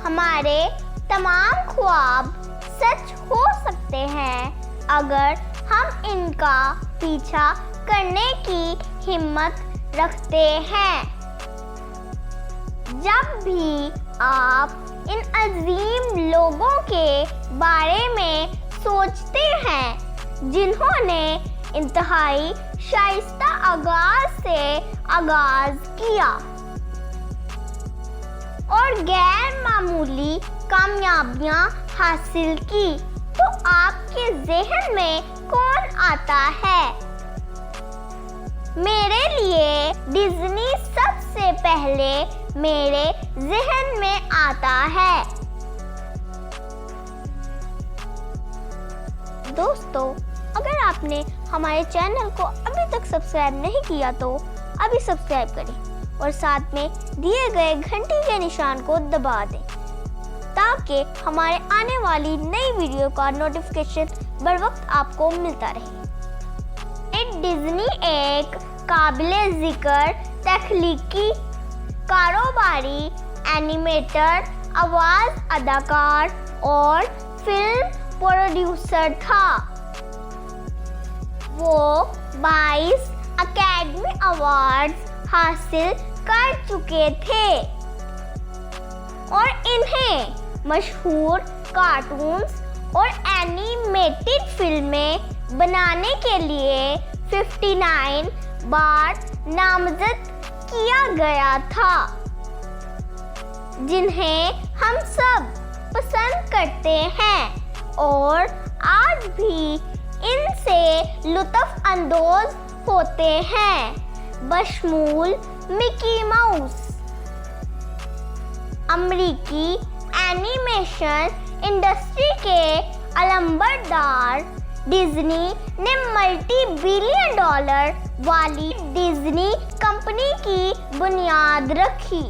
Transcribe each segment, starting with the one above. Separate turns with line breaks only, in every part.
ہمارے تمام خواب سچ ہو سکتے ہیں اگر ہم ان کا پیچھا کرنے کی ہمت رکھتے ہیں۔ جب بھی آپ ان عظیم لوگوں کے بارے میں سوچتے ہیں جنہوں نے انتہائی شائستہ آغاز سے آغاز کیا اور غیر معمولی کامیابیاں حاصل کی، تو آپ کے ذہن میں کون آتا ہے؟ میرے لیے ڈزنی سب سے پہلے میرے ذہن میں آتا ہے۔ دوستو، اگر آپ نے ہمارے چینل کو ابھی تک سبسکرائب نہیں کیا تو ابھی سبسکرائب کریں اور ساتھ میں دیے گئے گھنٹی کے نشان کو دبا دیں تاکہ ہمارے آنے والی نئی ویڈیو کا نوٹیفیکیشن بر وقت آپ کو ملتا رہے۔ ڈزنی ایک قابل ذکر تخلیقی، کاروباری اینیمیٹر، آواز اداکار اور فلم پروڈیوسر تھا۔ وہ 22 اکیڈمی ایوارڈز حاصل کر چکے تھے اور انہیں مشہور کارٹونز اور اینیمیٹڈ فلمیں بنانے کے لیے 59 بار نامزد کیا گیا تھا، جنہیں ہم سب پسند کرتے ہیں اور آج بھی ان سے لطف اندوز ہوتے ہیں، بشمول مکی ماؤس۔ امریکی اینیمیشن انڈسٹری کے علمبردار ڈزنی نے ملٹی بلین ڈالر والی ڈزنی کمپنی کی بنیاد رکھی۔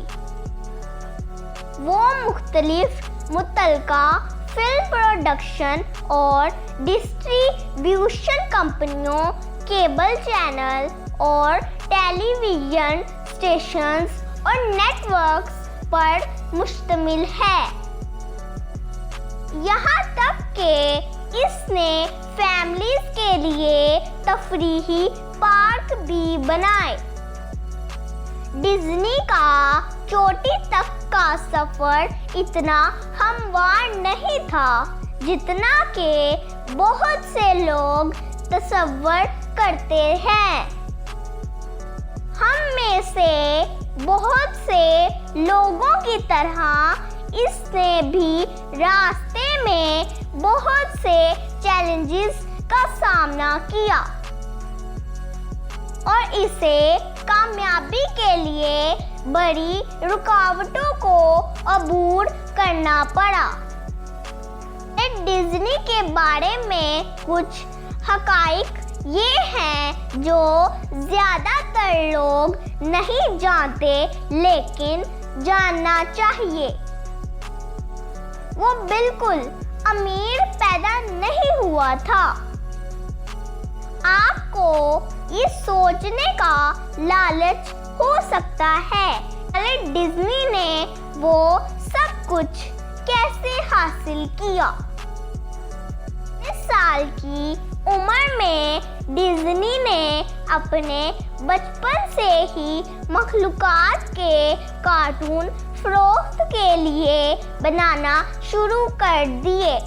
وہ مختلف متعلقہ فلم پروڈکشن اور ڈسٹریبیوشن کمپنیوں، کیبل چینل اور ٹیلی ویژن اسٹیشنز اور نیٹ ورکس پر مشتمل ہے۔ یہاں تک کہ اس نے فیملیز کے لیے تفریحی پارک بھی بنائے۔ ڈزنی کا چوٹی تک کا سفر اتنا ہموار نہیں تھا جتنا کہ بہت سے لوگ تصور کرتے ہیں۔ ہم میں سے بہت سے لوگوں کی طرح اس نے بھی راستے میں بہت سے چیلنجز کا سامنا کیا اور اسے کامیابی کے لیے بڑی رکاوٹوں کو عبور کرنا پڑا۔ ڈزنی کے بارے میں کچھ حقائق یہ ہیں جو زیادہ تر لوگ نہیں جانتے لیکن جاننا چاہیے۔ وہ بالکل امیر پیدا نہیں ہوا تھا۔ آپ کو یہ سوچنے کا لالچ ہو سکتا ہے کہ ڈزنی نے وہ سب کچھ کیسے حاصل کیا۔ 10 سال کی عمر میں ڈزنی نے اپنے بچپن سے ہی مخلوقات کے کارٹون فروخت کے لیے بنانا شروع کر دیے،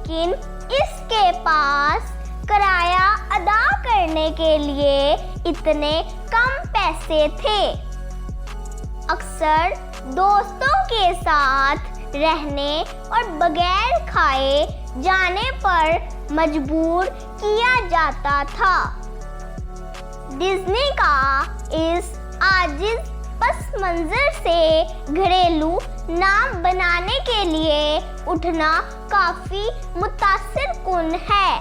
لیکن اس کے پاس کرایہ ادا کرنے کے لیے اتنے کم پیسے تھے۔ اکثر دوستوں کے ساتھ رہنے اور بغیر کھائے جانے پر مجبور کیا جاتا تھا۔ ڈزنی کا اس عاجز پس منظر سے گھریلو نام بنانے کے لیے اٹھنا کافی متاثر کن ہے۔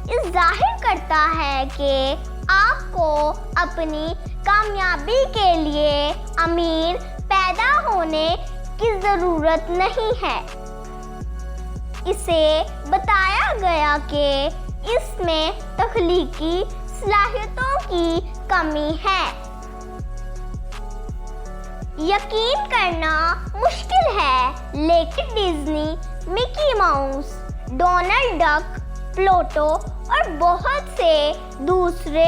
یہ ظاہر کرتا ہے کہ آپ کو اپنی کامیابی کے لیے امیر پیدا ہونے کی ضرورت نہیں ہے۔ اسے بتایا گیا کہ اس میں تخلیقی صلاحیتوں کی کمی ہے۔ یقین کرنا مشکل ہے، لیکن ڈزنی، مکی ماؤس، ڈونلڈ ڈک، پلوٹو اور بہت سے دوسرے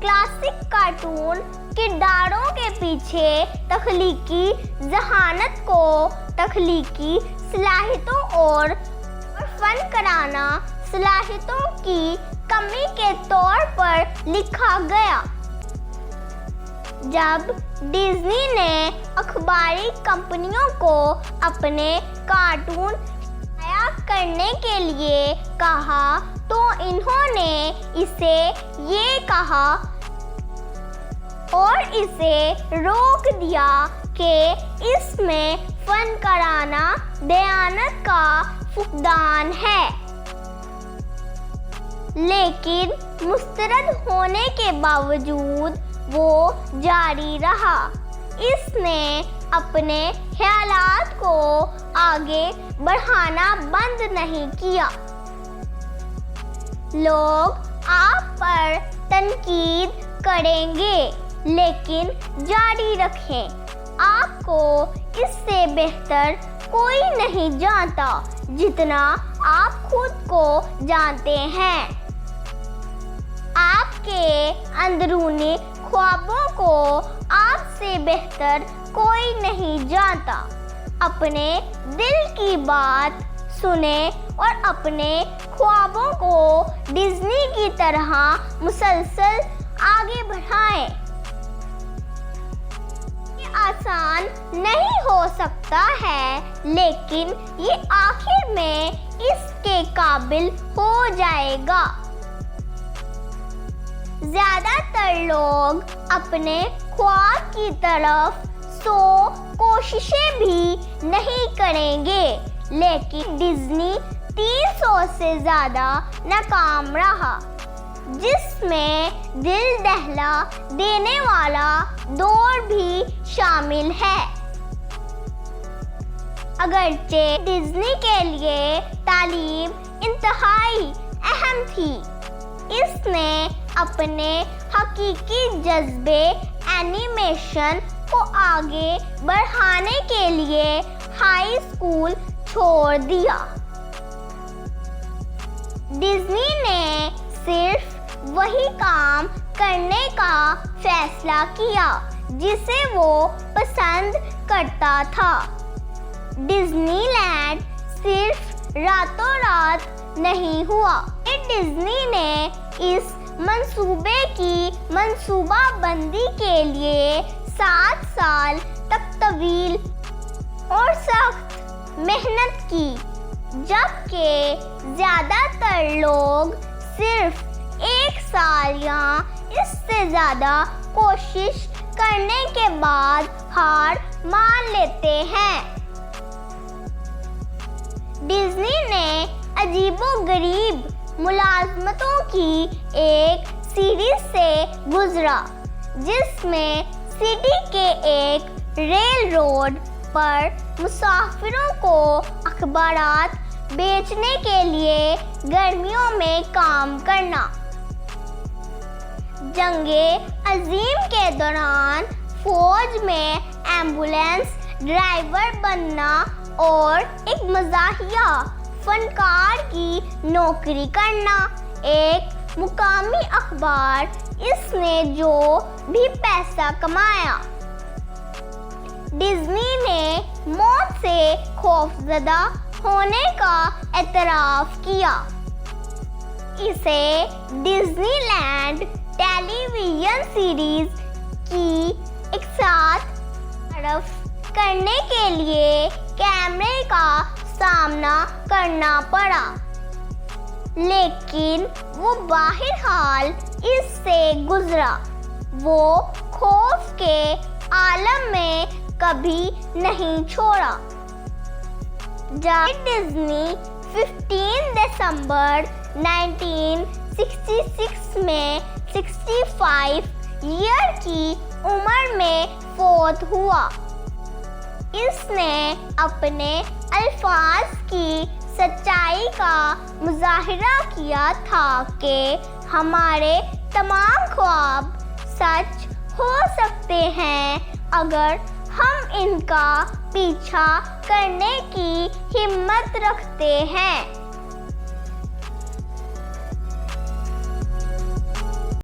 کلاسک کارٹون کرداروں کے پیچھے تخلیقی ذہانت کو تخلیقی صلاحیتوں اور فنکارانہ صلاحیتوں کی کمی کے طور پر لکھا گیا۔ جب ڈزنی نے اخباری کمپنیوں کو اپنے کارٹون شائع کرنے کے لیے کہا تو انہوں نے اسے یہ کہا اور اسے روک دیا کہ اس میں فنکارانہ دیانت کا فقدان ہے، لیکن مسترد ہونے کے باوجود وہ جاری رہا۔ اس نے اپنے خیالات کو آگے بڑھانا بند نہیں کیا۔ لوگ آپ پر تنقید کریں گے، لیکن جاری رکھیں، آپ کو اس سے بہتر کوئی نہیں جانتا جتنا آپ خود کو جانتے ہیں۔ آپ کے اندرونی خوابوں کو آپ سے بہتر کوئی نہیں جانتا۔ اپنے دل کی بات سنیں اور اپنے خوابوں کو ڈزنی کی طرح مسلسل آگے بڑھائیں۔ یہ آسان نہیں ہو سکتا ہے، لیکن یہ آخر میں اس کے قابل ہو جائے گا۔ زیادہ تر لوگ اپنے خواب کی طرف 100 کوششیں بھی نہیں کریں گے، لیکن ڈزنی 300 سے زیادہ ناکام رہا، جس میں دل دہلا دینے والا دور بھی شامل ہے۔ اگرچہ ڈزنی کے لیے تعلیم انتہائی اہم تھی، اس نے اپنے حقیقی جذبے اینیمیشن کو آگے بڑھانے کے لیے ہائی اسکول چھوڑ دیا۔ ڈزنی نے صرف وہی کام کرنے کا فیصلہ کیا جسے وہ پسند کرتا تھا۔ ڈزنی لینڈ صرف راتوں رات نہیں ہوا۔ ڈزنی نے اس منصوبے کی منصوبہ بندی کے لیے 7 سال تک طویل اور سخت محنت کی، جبکہ زیادہ تر لوگ صرف 1 سال یا اس سے زیادہ کوشش کرنے کے بعد ہار مان لیتے ہیں۔ ڈزنی نے عجیب و غریب ملازمتوں کی ایک سیریز سے گزرا، جس میں سٹی کے ایک ریل روڈ پر مسافروں کو اخبارات بیچنے کے لیے گرمیوں میں کام کرنا، جنگ عظیم کے دوران فوج میں ایمبولینس ڈرائیور بننا اور ایک مزاحیہ فنکار کی نوکری کرنا۔ ایک مقامی اخبار اس نے جو بھی پیسہ کمایا۔ ڈزنی نے موت سے خوفزدہ ہونے کا اعتراف کیا۔ اسے ڈزنی لینڈ ٹیلی ویژن سیریز کی اقساط صرف کرنے کے لیے کیمرے کا سامنا کرنا پڑا، لیکن وہ بہرحال اس سے گزرا۔ وہ خوف کے عالم میں کبھی نہیں چھوڑا۔ جب ڈزنی 15 دسمبر 1966 میں 65 ایئر کی عمر میں فوت ہوا، اس نے اپنے الفاظ کی سچائی کا مظاہرہ کیا تھا کہ ہمارے تمام خواب سچ ہو سکتے ہیں اگر ہم ان کا پیچھا کرنے کی ہمت رکھتے ہیں۔